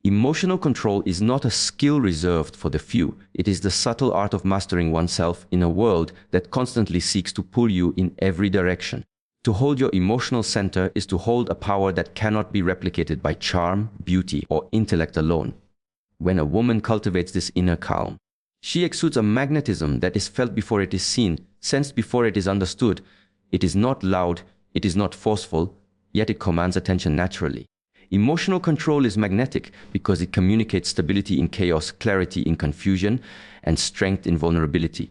Emotional control is not a skill reserved for the few. It is the subtle art of mastering oneself in a world that constantly seeks to pull you in every direction. To hold your emotional center is to hold a power that cannot be replicated by charm, beauty, or intellect alone. When a woman cultivates this inner calm, she exudes a magnetism that is felt before it is seen, sensed before it is understood. It is not loud, it is not forceful, yet it commands attention naturally. Emotional control is magnetic because it communicates stability in chaos, clarity in confusion, and strength in vulnerability.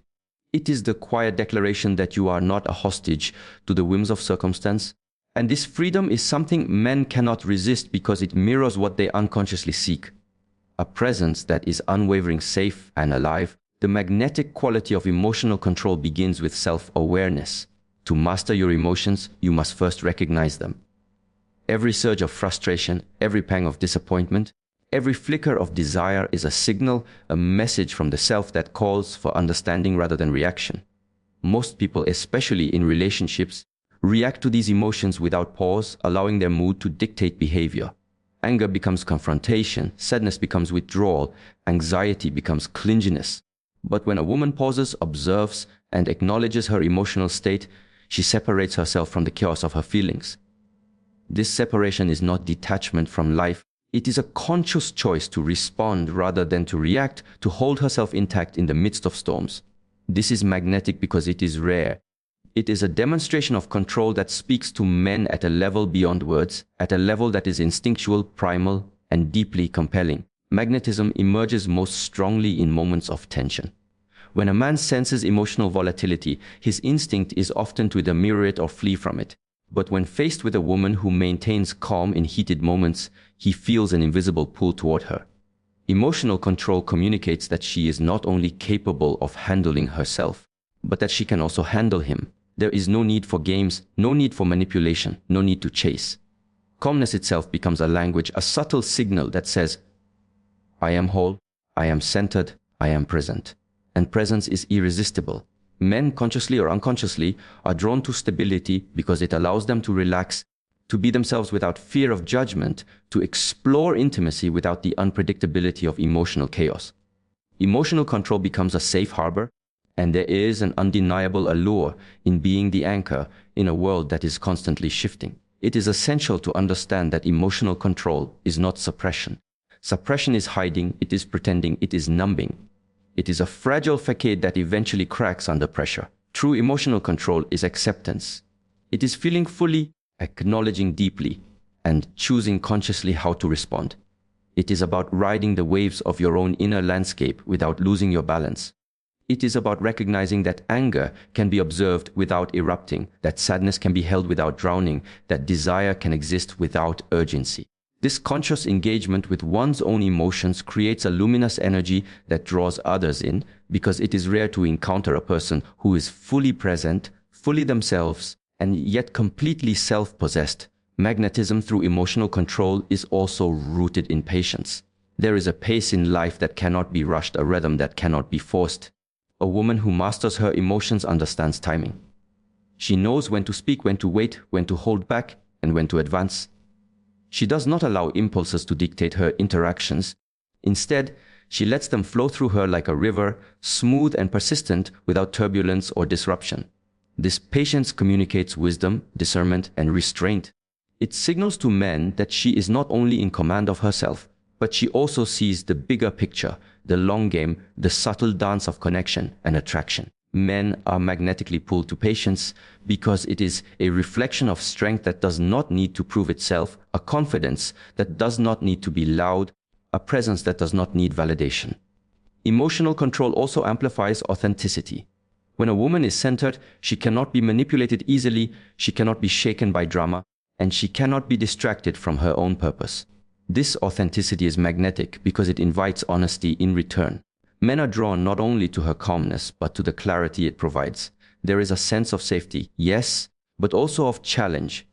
It is the quiet declaration that you are not a hostage to the whims of circumstance. And this freedom is something men cannot resist because it mirrors what they unconsciously seek. A presence that is unwavering, safe, and alive. The magnetic quality of emotional control begins with self-awareness. To master your emotions, you must first recognize them. Every surge of frustration, every pang of disappointment, every flicker of desire is a signal, a message from the self that calls for understanding rather than reaction. Most people, especially in relationships, react to these emotions without pause, allowing their mood to dictate behavior. Anger becomes confrontation, sadness becomes withdrawal, anxiety becomes clinginess. But when a woman pauses, observes, and acknowledges her emotional state, she separates herself from the chaos of her feelings. This separation is not detachment from life. It is a conscious choice to respond rather than to react, to hold herself intact in the midst of storms. This is magnetic because it is rare. It is a demonstration of control that speaks to men at a level beyond words, at a level that is instinctual, primal, and deeply compelling. Magnetism emerges most strongly in moments of tension. When a man senses emotional volatility, his instinct is often to either mirror it or flee from it. But when faced with a woman who maintains calm in heated moments, he feels an invisible pull toward her. Emotional control communicates that she is not only capable of handling herself, but that she can also handle him. There is no need for games, no need for manipulation, no need to chase. Calmness itself becomes a language, a subtle signal that says, I am whole, I am centered, I am present. And presence is irresistible. Men, consciously or unconsciously, are drawn to stability because it allows them to relax, to be themselves without fear of judgment, to explore intimacy without the unpredictability of emotional chaos. Emotional control becomes a safe harbor, and there is an undeniable allure in being the anchor in a world that is constantly shifting. It is essential to understand that emotional control is not suppression. Suppression is hiding, it is pretending, it is numbing. It is a fragile facade that eventually cracks under pressure. True emotional control is acceptance. It is feeling fully, acknowledging deeply, and choosing consciously how to respond. It is about riding the waves of your own inner landscape without losing your balance. It is about recognizing that anger can be observed without erupting, that sadness can be held without drowning, that desire can exist without urgency. This conscious engagement with one's own emotions creates a luminous energy that draws others in, because it is rare to encounter a person who is fully present, fully themselves, and yet completely self-possessed. Magnetism through emotional control is also rooted in patience. There is a pace in life that cannot be rushed, a rhythm that cannot be forced. A woman who masters her emotions understands timing. She knows when to speak, when to wait, when to hold back, and when to advance. She does not allow impulses to dictate her interactions. Instead, she lets them flow through her like a river, smooth and persistent without turbulence or disruption. This patience communicates wisdom, discernment, and restraint. It signals to men that she is not only in command of herself, but she also sees the bigger picture, the long game, the subtle dance of connection and attraction. Men are magnetically pulled to patience because it is a reflection of strength that does not need to prove itself, a confidence that does not need to be loud, a presence that does not need validation. Emotional control also amplifies authenticity. When a woman is centered, she cannot be manipulated easily, she cannot be shaken by drama, and she cannot be distracted from her own purpose. This authenticity is magnetic because it invites honesty in return. Men are drawn not only to her calmness, but to the clarity it provides. There is a sense of safety, yes, but also of challenge.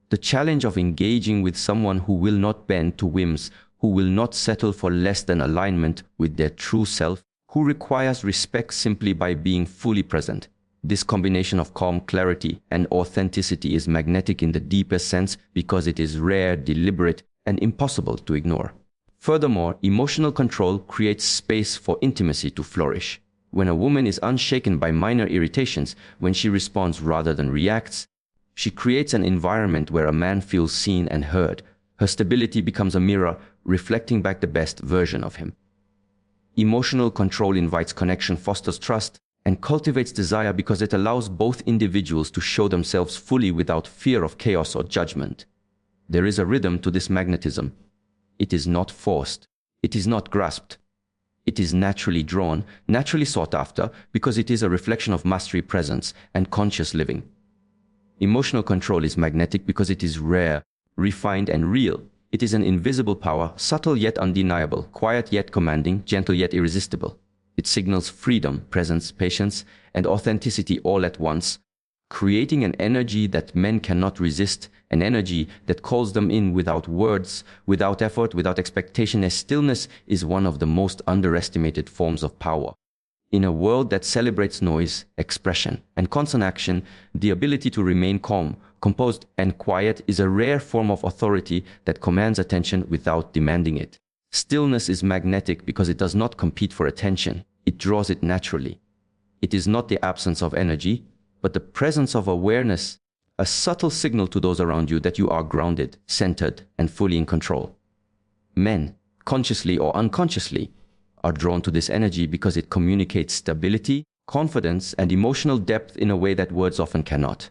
The challenge of engaging with someone who will not bend to whims, who will not settle for less than alignment with their true self, who requires respect simply by being fully present. This combination of calm, clarity, and authenticity is magnetic in the deepest sense because it is rare, deliberate, and impossible to ignore. Furthermore, emotional control creates space for intimacy to flourish. When a woman is unshaken by minor irritations, when she responds rather than reacts, she creates an environment where a man feels seen and heard. Her stability becomes a mirror, reflecting back the best version of him. Emotional control invites connection, fosters trust, and cultivates desire because it allows both individuals to show themselves fully without fear of chaos or judgment. There is a rhythm to this magnetism. It is not forced. It is not grasped. It is naturally drawn, naturally sought after, because it is a reflection of mastery, presence, and conscious living. Emotional control is magnetic because it is rare, refined, and real. It is an invisible power, subtle yet undeniable, quiet yet commanding, gentle yet irresistible. It signals freedom, presence, patience, and authenticity all at once, creating an energy that men cannot resist, an energy that calls them in without words, without effort, without expectation. As stillness is one of the most underestimated forms of power. In a world that celebrates noise, expression, and constant action, the ability to remain calm, composed, and quiet is a rare form of authority that commands attention without demanding it. Stillness is magnetic because it does not compete for attention. It draws it naturally. It is not the absence of energy, but the presence of awareness, a subtle signal to those around you that you are grounded, centered, and fully in control. Men, consciously or unconsciously, are drawn to this energy because it communicates stability, confidence, and emotional depth in a way that words often cannot.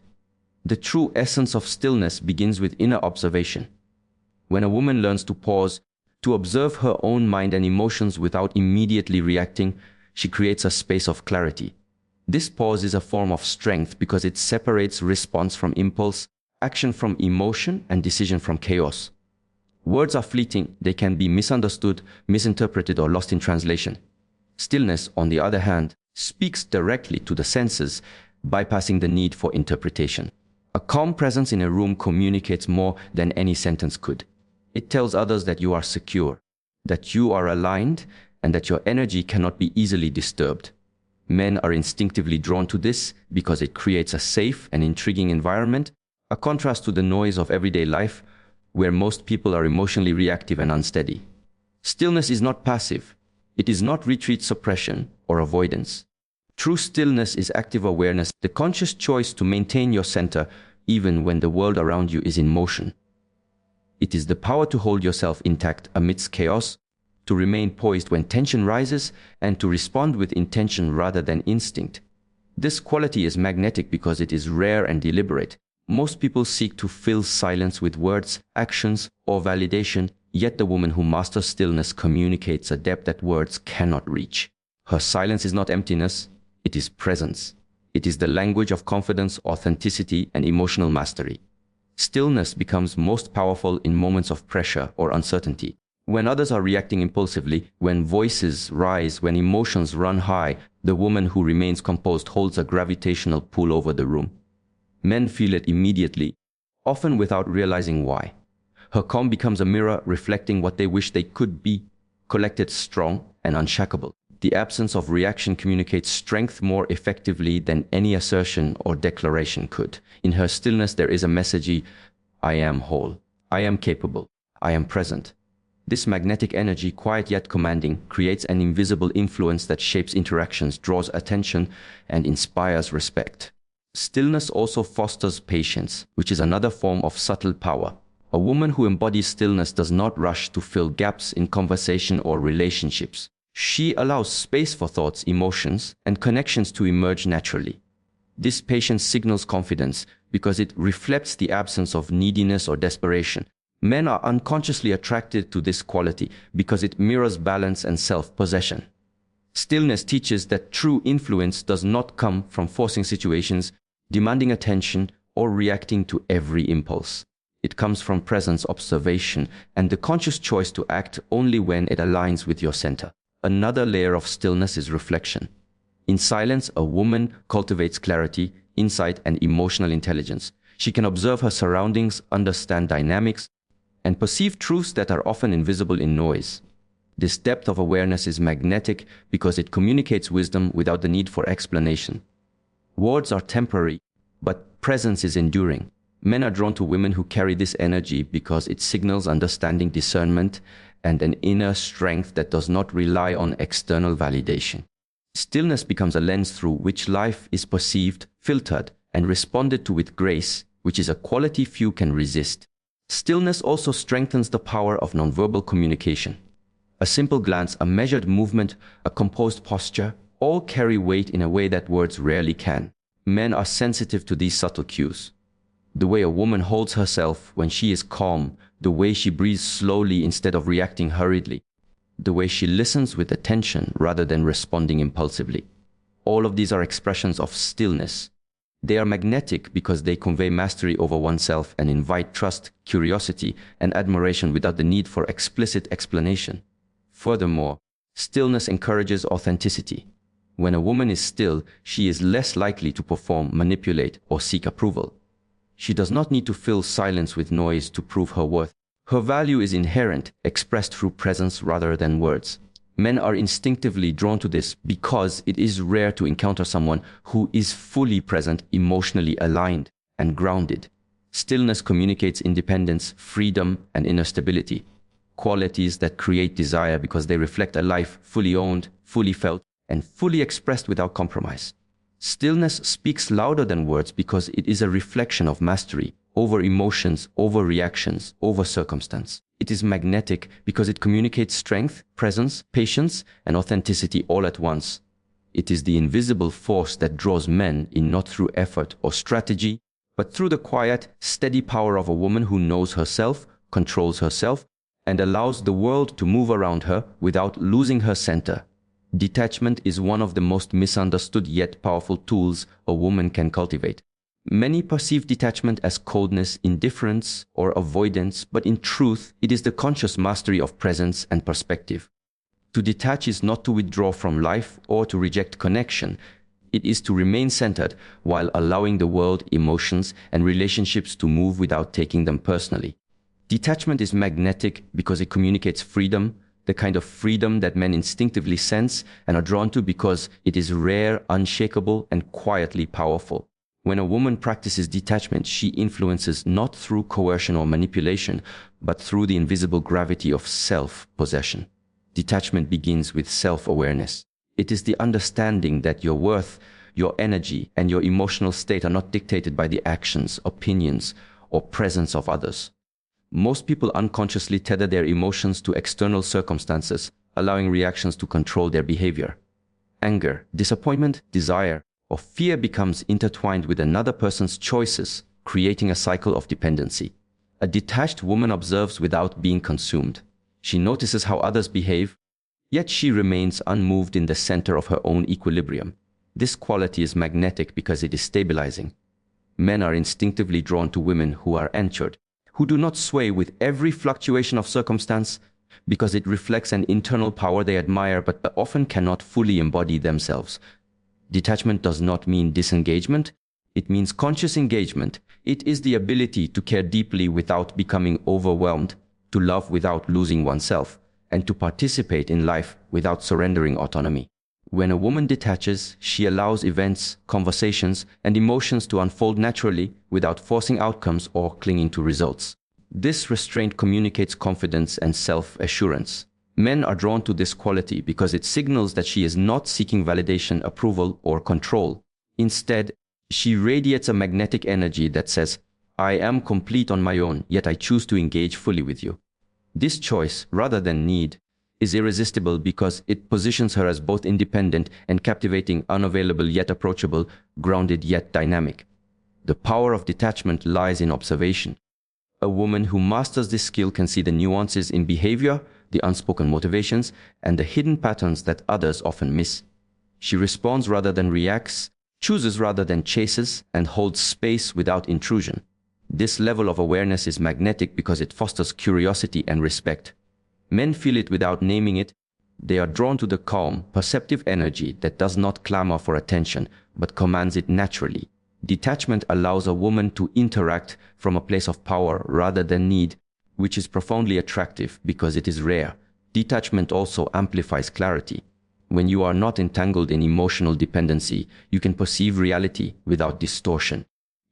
The true essence of stillness begins with inner observation. When a woman learns to pause, to observe her own mind and emotions without immediately reacting, she creates a space of clarity. This pause is a form of strength because it separates response from impulse, action from emotion, and decision from chaos. Words are fleeting, they can be misunderstood, misinterpreted, or lost in translation. Stillness, on the other hand, speaks directly to the senses, bypassing the need for interpretation. A calm presence in a room communicates more than any sentence could. It tells others that you are secure, that you are aligned, and that your energy cannot be easily disturbed. Men are instinctively drawn to this because it creates a safe and intriguing environment, a contrast to the noise of everyday life, where most people are emotionally reactive and unsteady. Stillness is not passive. It is not retreat, suppression, or avoidance. True stillness is active awareness, the conscious choice to maintain your center even when the world around you is in motion. It is the power to hold yourself intact amidst chaos, to remain poised when tension rises, and to respond with intention rather than instinct. This quality is magnetic because it is rare and deliberate. Most people seek to fill silence with words, actions, or validation, yet the woman who masters stillness communicates a depth that words cannot reach. Her silence is not emptiness, it is presence. It is the language of confidence, authenticity, and emotional mastery. Stillness becomes most powerful in moments of pressure or uncertainty. When others are reacting impulsively, when voices rise, when emotions run high, the woman who remains composed holds a gravitational pull over the room. Men feel it immediately, often without realizing why. Her calm becomes a mirror reflecting what they wish they could be, collected, strong, and unshakable. The absence of reaction communicates strength more effectively than any assertion or declaration could. In her stillness there is a message: I am whole, I am capable, I am present. This magnetic energy, quiet yet commanding, creates an invisible influence that shapes interactions, draws attention, and inspires respect. Stillness also fosters patience, which is another form of subtle power. A woman who embodies stillness does not rush to fill gaps in conversation or relationships. She allows space for thoughts, emotions, and connections to emerge naturally. This patience signals confidence because it reflects the absence of neediness or desperation. Men are unconsciously attracted to this quality because it mirrors balance and self-possession. Stillness teaches that true influence does not come from forcing situations, demanding attention, or reacting to every impulse. It comes from presence, observation, and the conscious choice to act only when it aligns with your center. Another layer of stillness is reflection. In silence, a woman cultivates clarity, insight, and emotional intelligence. She can observe her surroundings, understand dynamics, and perceive truths that are often invisible in noise. This depth of awareness is magnetic because it communicates wisdom without the need for explanation. Words are temporary, but presence is enduring. Men are drawn to women who carry this energy because it signals understanding, discernment, and an inner strength that does not rely on external validation. Stillness becomes a lens through which life is perceived, filtered, and responded to with grace, which is a quality few can resist. Stillness also strengthens the power of nonverbal communication. A simple glance, a measured movement, a composed posture, all carry weight in a way that words rarely can. Men are sensitive to these subtle cues. The way a woman holds herself when she is calm, the way she breathes slowly instead of reacting hurriedly, the way she listens with attention rather than responding impulsively. All of these are expressions of stillness. They are magnetic because they convey mastery over oneself and invite trust, curiosity, and admiration without the need for explicit explanation. Furthermore, stillness encourages authenticity. When a woman is still, she is less likely to perform, manipulate, or seek approval. She does not need to fill silence with noise to prove her worth. Her value is inherent, expressed through presence rather than words. Men are instinctively drawn to this because it is rare to encounter someone who is fully present, emotionally aligned, and grounded. Stillness communicates independence, freedom, and inner stability, qualities that create desire because they reflect a life fully owned, fully felt, and fully expressed without compromise. Stillness speaks louder than words because it is a reflection of mastery over emotions, over reactions, over circumstance. It is magnetic because it communicates strength, presence, patience, and authenticity all at once. It is the invisible force that draws men in not through effort or strategy, but through the quiet, steady power of a woman who knows herself, controls herself, and allows the world to move around her without losing her center. Detachment is one of the most misunderstood yet powerful tools a woman can cultivate. Many perceive detachment as coldness, indifference, or avoidance, but in truth, it is the conscious mastery of presence and perspective. To detach is not to withdraw from life or to reject connection. It is to remain centered while allowing the world, emotions, and relationships to move without taking them personally. Detachment is magnetic because it communicates freedom, the kind of freedom that men instinctively sense and are drawn to because it is rare, unshakable, and quietly powerful. When a woman practices detachment, she influences not through coercion or manipulation, but through the invisible gravity of self-possession. Detachment begins with self-awareness. It is the understanding that your worth, your energy, and your emotional state are not dictated by the actions, opinions, or presence of others. Most people unconsciously tether their emotions to external circumstances, allowing reactions to control their behavior. Anger, disappointment, desire, or fear becomes intertwined with another person's choices, creating a cycle of dependency. A detached woman observes without being consumed. She notices how others behave, yet she remains unmoved in the center of her own equilibrium. This quality is magnetic because it is stabilizing. Men are instinctively drawn to women who are anchored, who do not sway with every fluctuation of circumstance, because it reflects an internal power they admire but often cannot fully embody themselves. Detachment does not mean disengagement. It means conscious engagement. It is the ability to care deeply without becoming overwhelmed, to love without losing oneself, and to participate in life without surrendering autonomy. When a woman detaches, she allows events, conversations, and emotions to unfold naturally without forcing outcomes or clinging to results. This restraint communicates confidence and self-assurance. Men are drawn to this quality because it signals that she is not seeking validation, approval, or control. Instead, she radiates a magnetic energy that says, "I am complete on my own, yet I choose to engage fully with you." This choice, rather than need, is irresistible because it positions her as both independent and captivating, unavailable yet approachable, grounded yet dynamic. The power of detachment lies in observation. A woman who masters this skill can see the nuances in behavior, the unspoken motivations, and the hidden patterns that others often miss. She responds rather than reacts, chooses rather than chases, and holds space without intrusion. This level of awareness is magnetic because it fosters curiosity and respect. Men feel it without naming it. They are drawn to the calm, perceptive energy that does not clamor for attention, but commands it naturally. Detachment allows a woman to interact from a place of power rather than need, which is profoundly attractive because it is rare. Detachment also amplifies clarity. When you are not entangled in emotional dependency, you can perceive reality without distortion.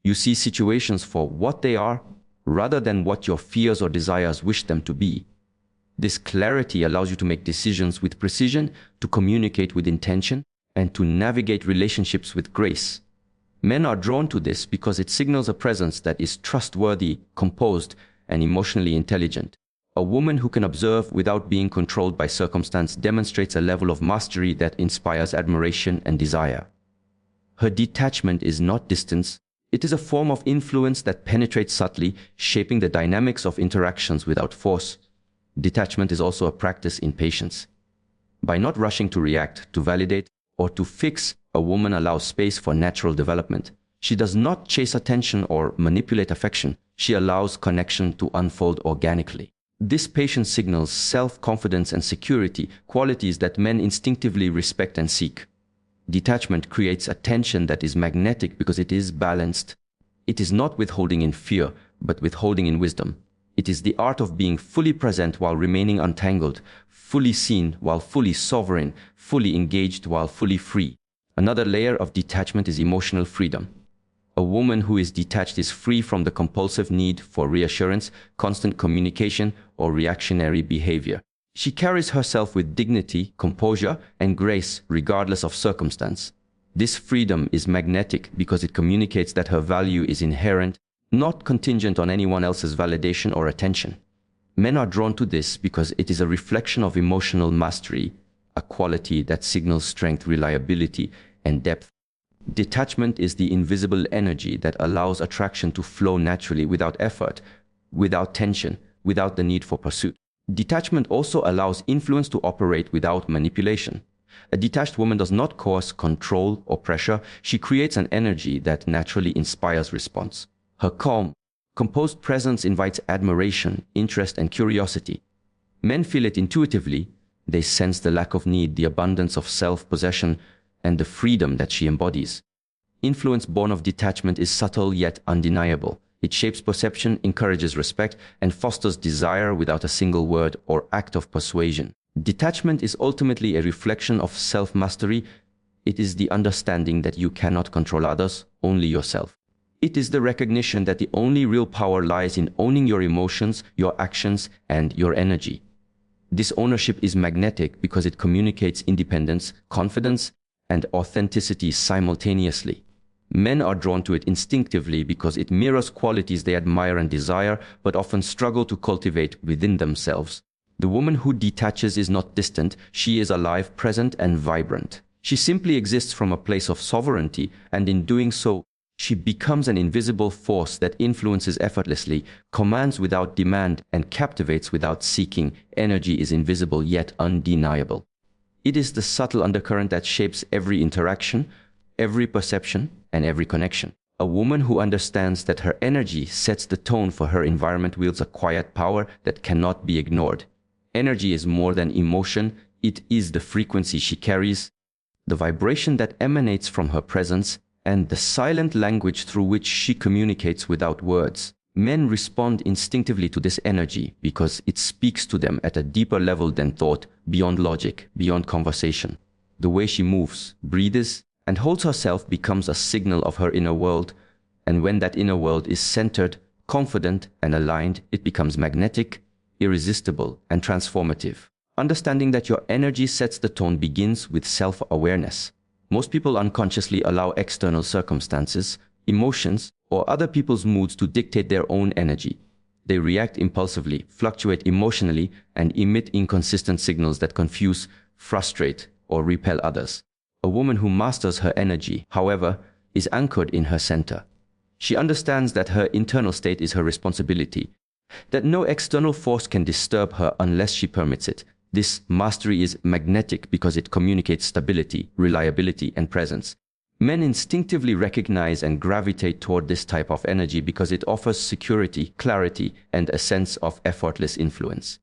You see situations for what they are, rather than what your fears or desires wish them to be. This clarity allows you to make decisions with precision, to communicate with intention, and to navigate relationships with grace. Men are drawn to this because it signals a presence that is trustworthy, composed, and emotionally intelligent. A woman who can observe without being controlled by circumstance demonstrates a level of mastery that inspires admiration and desire. Her detachment is not distance. It is a form of influence that penetrates subtly, shaping the dynamics of interactions without force. Detachment is also a practice in patience. By not rushing to react, to validate, or to fix, a woman allows space for natural development. She does not chase attention or manipulate affection. She allows connection to unfold organically. This patience signals self-confidence and security, qualities that men instinctively respect and seek. Detachment creates a tension that is magnetic because it is balanced. It is not withholding in fear, but withholding in wisdom. It is the art of being fully present while remaining untangled, fully seen while fully sovereign, fully engaged while fully free. Another layer of detachment is emotional freedom. A woman who is detached is free from the compulsive need for reassurance, constant communication, or reactionary behavior. She carries herself with dignity, composure, and grace regardless of circumstance. This freedom is magnetic because it communicates that her value is inherent, not contingent on anyone else's validation or attention. Men are drawn to this because it is a reflection of emotional mastery, a quality that signals strength, reliability, and depth. Detachment is the invisible energy that allows attraction to flow naturally without effort, without tension, without the need for pursuit. Detachment also allows influence to operate without manipulation. A detached woman does not coerce, control, or pressure. She creates an energy that naturally inspires response. Her calm, composed presence invites admiration, interest, and curiosity. Men feel it intuitively. They sense the lack of need, the abundance of self-possession, and the freedom that she embodies. Influence born of detachment is subtle yet undeniable. It shapes perception, encourages respect, and fosters desire without a single word or act of persuasion. Detachment is ultimately a reflection of self-mastery. It is the understanding that you cannot control others, only yourself. It is the recognition that the only real power lies in owning your emotions, your actions, and your energy. This ownership is magnetic because it communicates independence, confidence, and authenticity simultaneously. Men are drawn to it instinctively because it mirrors qualities they admire and desire, but often struggle to cultivate within themselves. The woman who detaches is not distant. She is alive, present, and vibrant. She simply exists from a place of sovereignty, and in doing so, she becomes an invisible force that influences effortlessly, commands without demand, and captivates without seeking. Energy is invisible yet undeniable. It is the subtle undercurrent that shapes every interaction, every perception, and every connection. A woman who understands that her energy sets the tone for her environment wields a quiet power that cannot be ignored. Energy is more than emotion. It is the frequency she carries, the vibration that emanates from her presence, and the silent language through which she communicates without words. Men respond instinctively to this energy because it speaks to them at a deeper level than thought, beyond logic, beyond conversation. The way she moves, breathes, and holds herself becomes a signal of her inner world, and when that inner world is centered, confident, and aligned, it becomes magnetic, irresistible, and transformative. Understanding that your energy sets the tone begins with self-awareness. Most people unconsciously allow external circumstances, emotions, or other people's moods to dictate their own energy. They react impulsively, fluctuate emotionally, and emit inconsistent signals that confuse, frustrate, or repel others. A woman who masters her energy, however, is anchored in her center. She understands that her internal state is her responsibility, that no external force can disturb her unless she permits it. This mastery is magnetic because it communicates stability, reliability, and presence. Men instinctively recognize and gravitate toward this type of energy because it offers security, clarity, and a sense of effortless influence.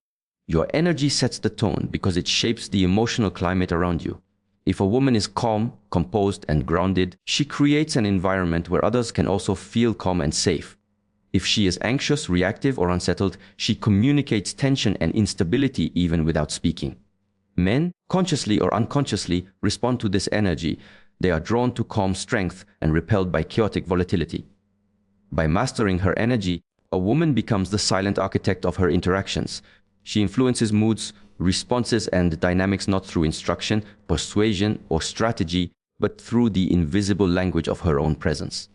Your energy sets the tone because it shapes the emotional climate around you. If a woman is calm, composed, and grounded, she creates an environment where others can also feel calm and safe. If she is anxious, reactive, or unsettled, she communicates tension and instability even without speaking. Men, consciously or unconsciously, respond to this energy. They are drawn to calm strength and repelled by chaotic volatility. By mastering her energy, a woman becomes the silent architect of her interactions. She influences moods, responses, and dynamics not through instruction, persuasion, or strategy, but through the invisible language of her own presence.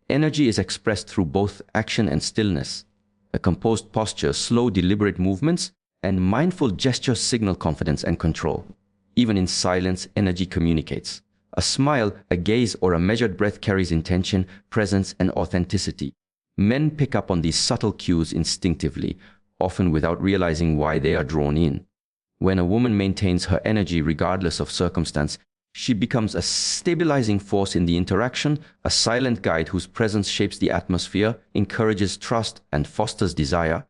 Energy is expressed through both action and stillness. A composed posture, slow, deliberate movements, and mindful gestures signal confidence and control. Even in silence, energy communicates. A smile, a gaze, or a measured breath carries intention, presence, and authenticity. Men pick up on these subtle cues instinctively, often without realizing why they are drawn in. When a woman maintains her energy regardless of circumstance, she becomes a stabilizing force in the interaction, a silent guide whose presence shapes the atmosphere, encourages trust, and fosters desire.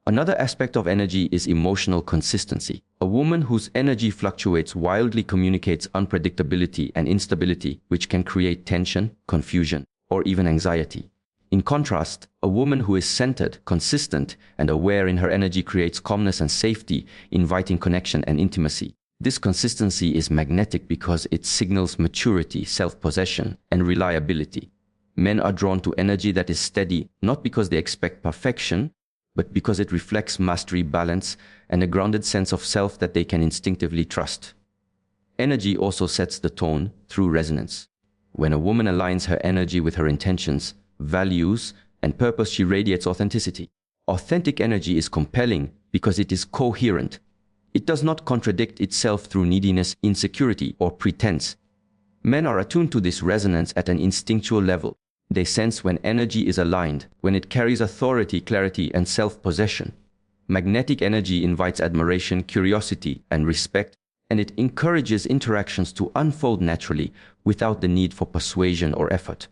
Another aspect of energy is emotional consistency. A woman whose energy fluctuates wildly communicates unpredictability and instability, which can create tension, confusion, or even anxiety. In contrast, a woman who is centered, consistent, and aware in her energy creates calmness and safety, inviting connection and intimacy. This consistency is magnetic because it signals maturity, self-possession, and reliability. Men are drawn to energy that is steady, not because they expect perfection, but because it reflects mastery, balance, and a grounded sense of self that they can instinctively trust. Energy also sets the tone through resonance. When a woman aligns her energy with her intentions, values, and purpose, she radiates authenticity. Authentic energy is compelling because it is coherent. It does not contradict itself through neediness, insecurity, or pretense. Men are attuned to this resonance at an instinctual level. They sense when energy is aligned, when it carries authority, clarity, and self-possession. Magnetic energy invites admiration, curiosity, and respect, and it encourages interactions to unfold naturally without the need for persuasion or effort.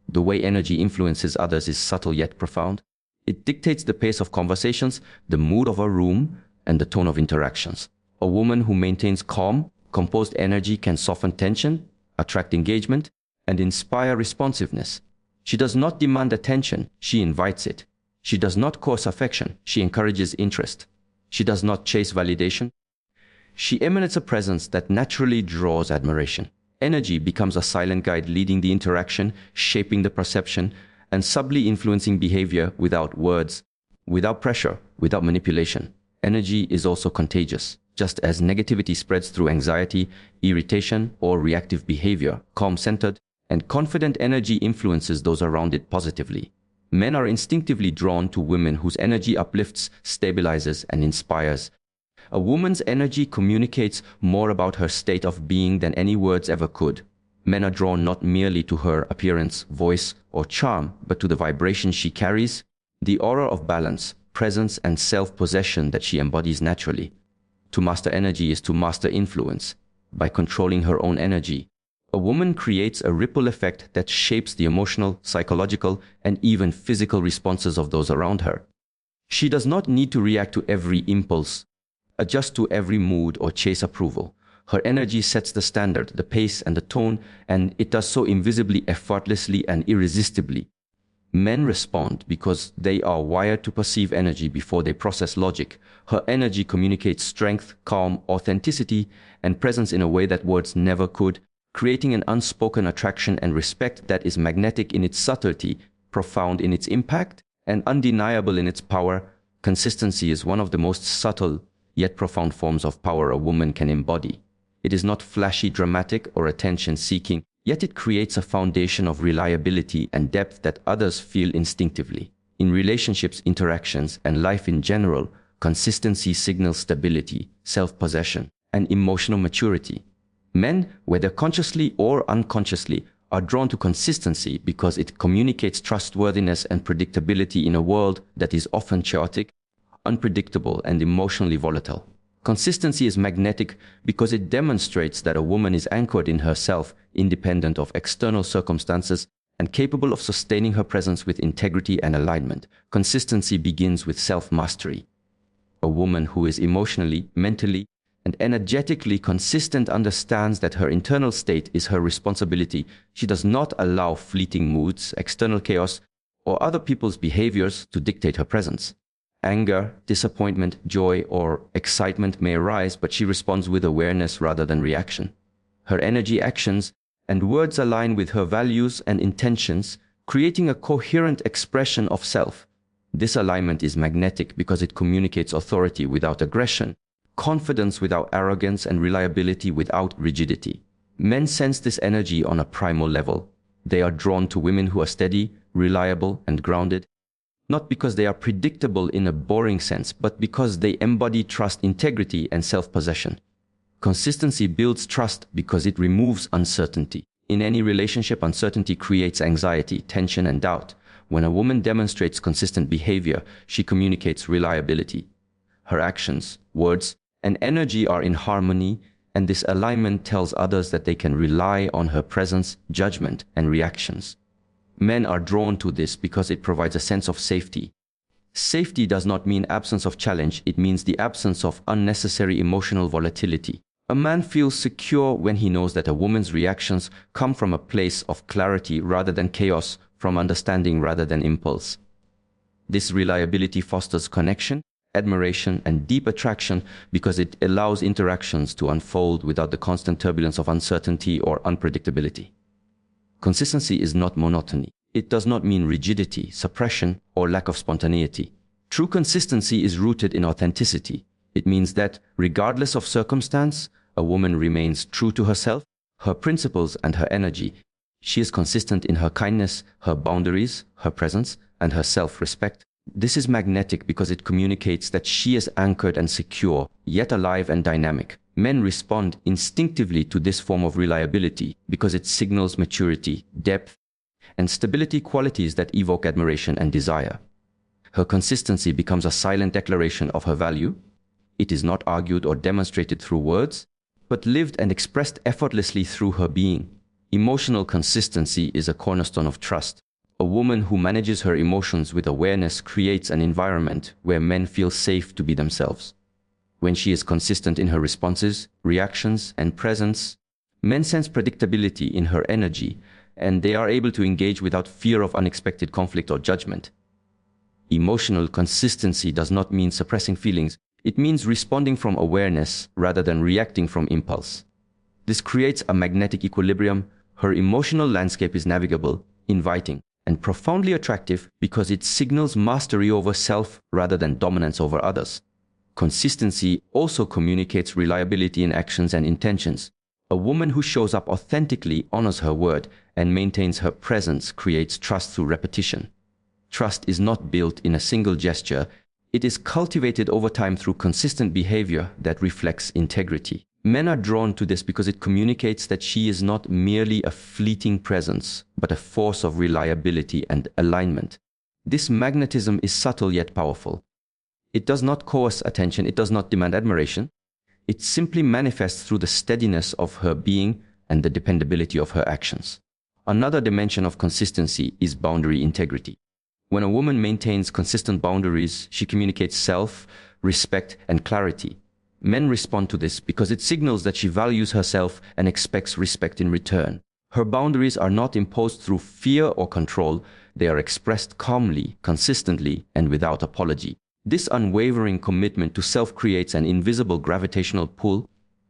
The way energy influences others is subtle yet profound. It dictates the pace of conversations, the mood of a room, and the tone of interactions. A woman who maintains calm, composed energy can soften tension, attract engagement, and inspire responsiveness. She does not demand attention, she invites it. She does not coerce affection, she encourages interest. She does not chase validation. She emanates a presence that naturally draws admiration. Energy becomes a silent guide leading the interaction, shaping the perception, and subtly influencing behavior without words, without pressure, without manipulation. Energy is also contagious. Just as negativity spreads through anxiety, irritation, or reactive behavior, calm-centered and confident energy influences those around it positively. Men are instinctively drawn to women whose energy uplifts, stabilizes, and inspires. A woman's energy communicates more about her state of being than any words ever could. Men are drawn not merely to her appearance, voice, or charm, but to the vibration she carries, the aura of balance, presence, and self-possession that she embodies naturally. To master energy is to master influence. By controlling her own energy, a woman creates a ripple effect that shapes the emotional, psychological, and even physical responses of those around her. She does not need to react to every impulse, adjust to every mood, or chase approval. Her energy sets the standard, the pace, and the tone, and it does so invisibly, effortlessly, and irresistibly. Men respond because they are wired to perceive energy before they process logic. Her energy communicates strength, calm, authenticity, and presence in a way that words never could, creating an unspoken attraction and respect that is magnetic in its subtlety, profound in its impact, and undeniable in its power. Consistency is one of the most subtle yet profound forms of power a woman can embody. It is not flashy, dramatic, or attention-seeking, yet it creates a foundation of reliability and depth that others feel instinctively. In relationships, interactions, and life in general, consistency signals stability, self-possession, and emotional maturity. Men, whether consciously or unconsciously, are drawn to consistency because it communicates trustworthiness and predictability in a world that is often chaotic, unpredictable, and emotionally volatile. Consistency is magnetic because it demonstrates that a woman is anchored in herself, independent of external circumstances, and capable of sustaining her presence with integrity and alignment. Consistency begins with self-mastery. A woman who is emotionally, mentally, and energetically consistent understands that her internal state is her responsibility. She does not allow fleeting moods, external chaos, or other people's behaviors to dictate her presence. Anger, disappointment, joy, or excitement may arise, but she responds with awareness rather than reaction. Her energy, actions, and words align with her values and intentions, creating a coherent expression of self. This alignment is magnetic because it communicates authority without aggression, confidence without arrogance, and reliability without rigidity. Men sense this energy on a primal level. They are drawn to women who are steady, reliable, and grounded, not because they are predictable in a boring sense, but because they embody trust, integrity, and self-possession. Consistency builds trust because it removes uncertainty. In any relationship, uncertainty creates anxiety, tension, and doubt. When a woman demonstrates consistent behavior, she communicates reliability. Her actions, words, and energy are in harmony, and this alignment tells others that they can rely on her presence, judgment, and reactions. Men are drawn to this because it provides a sense of safety. Safety does not mean absence of challenge, it means the absence of unnecessary emotional volatility. A man feels secure when he knows that a woman's reactions come from a place of clarity rather than chaos, from understanding rather than impulse. This reliability fosters connection, admiration, and deep attraction because it allows interactions to unfold without the constant turbulence of uncertainty or unpredictability. Consistency is not monotony. It does not mean rigidity, suppression, or lack of spontaneity. True consistency is rooted in authenticity. It means that, regardless of circumstance, a woman remains true to herself, her principles, and her energy. She is consistent in her kindness, her boundaries, her presence, and her self-respect. This is magnetic because it communicates that she is anchored and secure, yet alive and dynamic. Men respond instinctively to this form of reliability because it signals maturity, depth, and stability, qualities that evoke admiration and desire. Her consistency becomes a silent declaration of her value. It is not argued or demonstrated through words, but lived and expressed effortlessly through her being. Emotional consistency is a cornerstone of trust. A woman who manages her emotions with awareness creates an environment where men feel safe to be themselves. When she is consistent in her responses, reactions, and presence, men sense predictability in her energy, and they are able to engage without fear of unexpected conflict or judgment. Emotional consistency does not mean suppressing feelings. It means responding from awareness rather than reacting from impulse. This creates a magnetic equilibrium. Her emotional landscape is navigable, inviting, and profoundly attractive because it signals mastery over self rather than dominance over others. Consistency also communicates reliability in actions and intentions. A woman who shows up authentically, honors her word, and maintains her presence creates trust through repetition. Trust is not built in a single gesture. It is cultivated over time through consistent behavior that reflects integrity. Men are drawn to this because it communicates that she is not merely a fleeting presence, but a force of reliability and alignment. This magnetism is subtle yet powerful. It does not coerce attention, it does not demand admiration. It simply manifests through the steadiness of her being and the dependability of her actions. Another dimension of consistency is boundary integrity. When a woman maintains consistent boundaries, she communicates self, respect, and clarity. Men respond to this because it signals that she values herself and expects respect in return. Her boundaries are not imposed through fear or control. They are expressed calmly, consistently, and without apology. This unwavering commitment to self creates an invisible gravitational pull.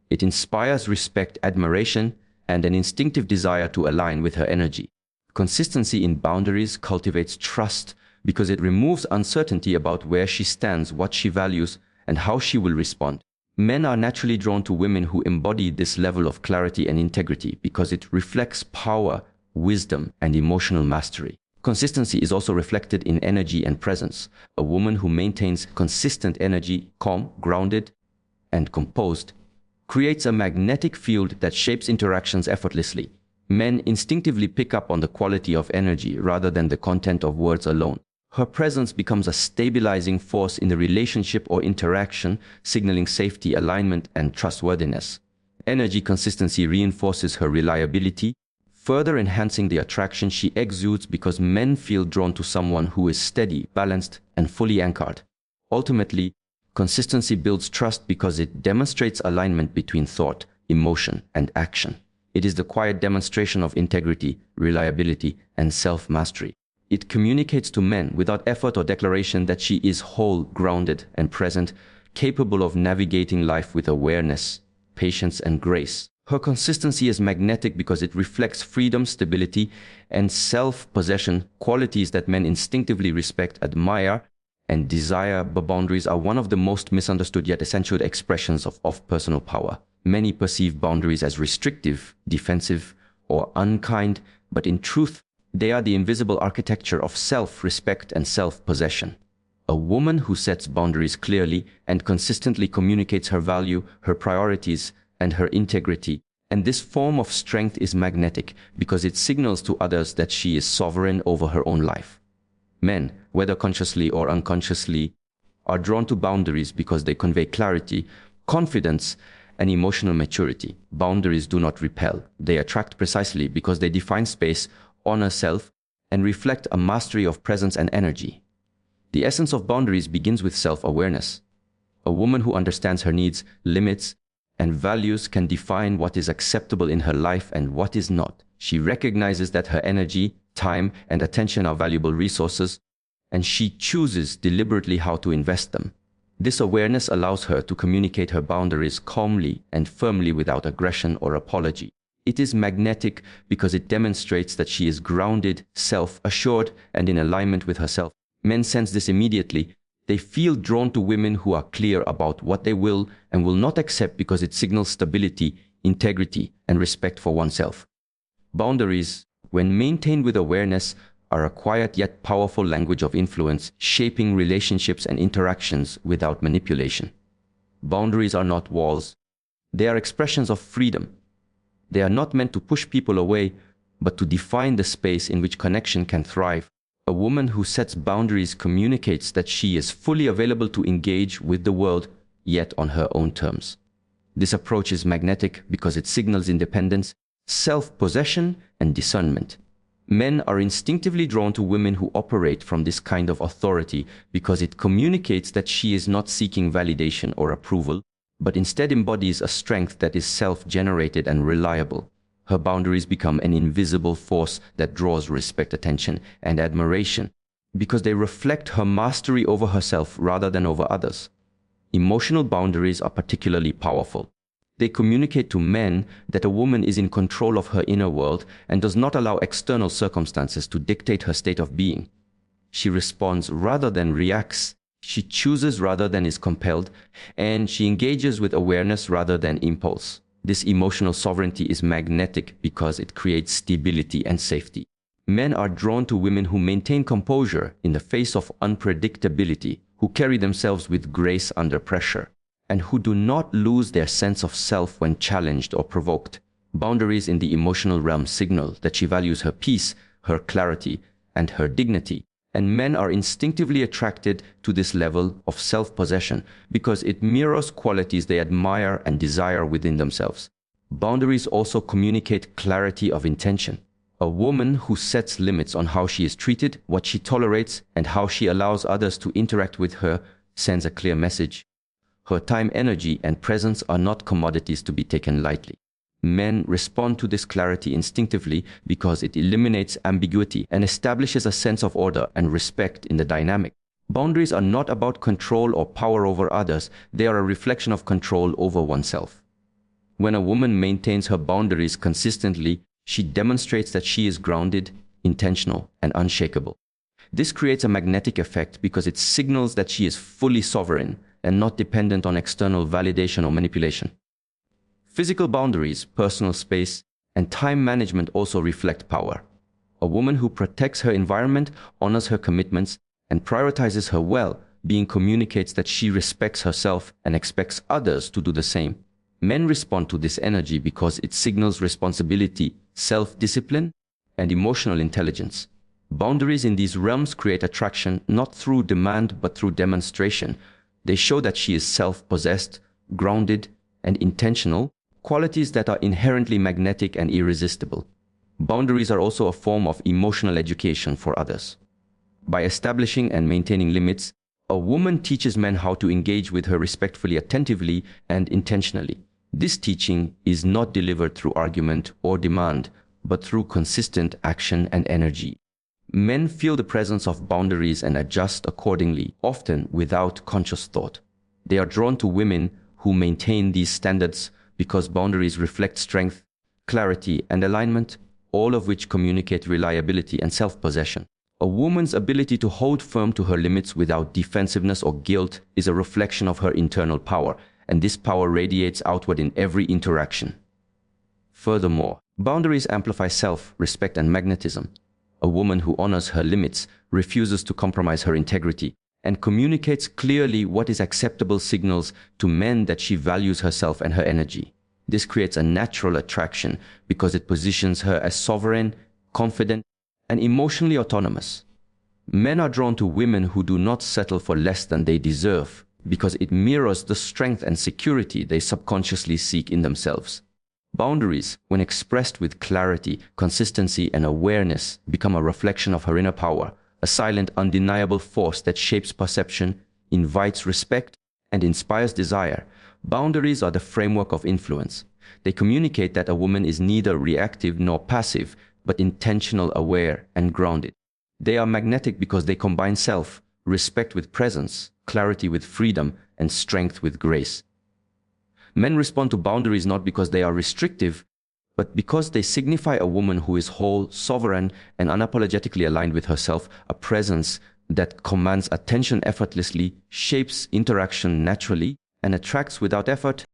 It inspires respect, admiration, and an instinctive desire to align with her energy. Consistency in boundaries cultivates trust because it removes uncertainty about where she stands, what she values, and how she will respond. Men are naturally drawn to women who embody this level of clarity and integrity because it reflects power, wisdom, and emotional mastery. Consistency is also reflected in energy and presence. A woman who maintains consistent energy, calm, grounded, and composed, creates a magnetic field that shapes interactions effortlessly. Men instinctively pick up on the quality of energy rather than the content of words alone. Her presence becomes a stabilizing force in the relationship or interaction, signaling safety, alignment, and trustworthiness. Energy consistency reinforces her reliability, further enhancing the attraction she exudes because men feel drawn to someone who is steady, balanced, and fully anchored. Ultimately, consistency builds trust because it demonstrates alignment between thought, emotion, and action. It is the quiet demonstration of integrity, reliability, and self-mastery. It communicates to men without effort or declaration that she is whole, grounded, and present, capable of navigating life with awareness, patience, and grace. Her consistency is magnetic because it reflects freedom, stability, and self-possession, qualities that men instinctively respect, admire, and desire, but boundaries are one of the most misunderstood yet essential expressions of personal power. Many perceive boundaries as restrictive, defensive, or unkind, but in truth, they are the invisible architecture of self-respect and self-possession. A woman who sets boundaries clearly and consistently communicates her value, her priorities, and her integrity. And this form of strength is magnetic because it signals to others that she is sovereign over her own life. Men, whether consciously or unconsciously, are drawn to boundaries because they convey clarity, confidence, and emotional maturity. Boundaries do not repel. They attract precisely because they define space, honor self, and reflect a mastery of presence and energy. The essence of boundaries begins with self-awareness. A woman who understands her needs, limits, and values can define what is acceptable in her life and what is not. She recognizes that her energy, time, and attention are valuable resources, and she chooses deliberately how to invest them. This awareness allows her to communicate her boundaries calmly and firmly without aggression or apology. It is magnetic because it demonstrates that she is grounded, self-assured, and in alignment with herself. Men sense this immediately. They feel drawn to women who are clear about what they will and will not accept because it signals stability, integrity, and respect for oneself. Boundaries, when maintained with awareness, are a quiet yet powerful language of influence, shaping relationships and interactions without manipulation. Boundaries are not walls. They are expressions of freedom. They are not meant to push people away, but to define the space in which connection can thrive. A woman who sets boundaries communicates that she is fully available to engage with the world, yet on her own terms. This approach is magnetic because it signals independence, self-possession, and discernment. Men are instinctively drawn to women who operate from this kind of authority because it communicates that she is not seeking validation or approval, but instead embodies a strength that is self-generated and reliable. Her boundaries become an invisible force that draws respect, attention, and admiration because they reflect her mastery over herself rather than over others. Emotional boundaries are particularly powerful. They communicate to men that a woman is in control of her inner world and does not allow external circumstances to dictate her state of being. She responds rather than reacts. She chooses rather than is compelled, and she engages with awareness rather than impulse. This emotional sovereignty is magnetic because it creates stability and safety. Men are drawn to women who maintain composure in the face of unpredictability, who carry themselves with grace under pressure, and who do not lose their sense of self when challenged or provoked. Boundaries in the emotional realm signal that she values her peace, her clarity, and her dignity. And men are instinctively attracted to this level of self-possession because it mirrors qualities they admire and desire within themselves. Boundaries also communicate clarity of intention. A woman who sets limits on how she is treated, what she tolerates, and how she allows others to interact with her sends a clear message. Her time, energy, and presence are not commodities to be taken lightly. Men respond to this clarity instinctively because it eliminates ambiguity and establishes a sense of order and respect in the dynamic. Boundaries are not about control or power over others. They are a reflection of control over oneself. When a woman maintains her boundaries consistently, she demonstrates that she is grounded, intentional, and unshakable. This creates a magnetic effect because it signals that she is fully sovereign and not dependent on external validation or manipulation. Physical boundaries, personal space, and time management also reflect power. A woman who protects her environment, honors her commitments, and prioritizes her well-being communicates that she respects herself and expects others to do the same. Men respond to this energy because it signals responsibility, self-discipline, and emotional intelligence. Boundaries in these realms create attraction not through demand but through demonstration. They show that she is self-possessed, grounded, and intentional, qualities that are inherently magnetic and irresistible. Boundaries are also a form of emotional education for others. By establishing and maintaining limits, a woman teaches men how to engage with her respectfully, attentively, and intentionally. This teaching is not delivered through argument or demand, but through consistent action and energy. Men feel the presence of boundaries and adjust accordingly, often without conscious thought. They are drawn to women who maintain these standards because boundaries reflect strength, clarity, and alignment, all of which communicate reliability and self-possession. A woman's ability to hold firm to her limits without defensiveness or guilt is a reflection of her internal power, and this power radiates outward in every interaction. Furthermore, boundaries amplify self-respect and magnetism. A woman who honors her limits, refuses to compromise her integrity, and communicates clearly what is acceptable signals to men that she values herself and her energy. This creates a natural attraction because it positions her as sovereign, confident, and emotionally autonomous. Men are drawn to women who do not settle for less than they deserve because it mirrors the strength and security they subconsciously seek in themselves. Boundaries, when expressed with clarity, consistency, and awareness, become a reflection of her inner power, a silent, undeniable force that shapes perception, invites respect, and inspires desire. Boundaries are the framework of influence. They communicate that a woman is neither reactive nor passive, but intentional, aware, and grounded. They are magnetic because they combine self-respect with presence, clarity with freedom, and strength with grace. Men respond to boundaries not because they are restrictive, but because they signify a woman who is whole, sovereign, and unapologetically aligned with herself, a presence that commands attention effortlessly, shapes interaction naturally, and attracts without effort.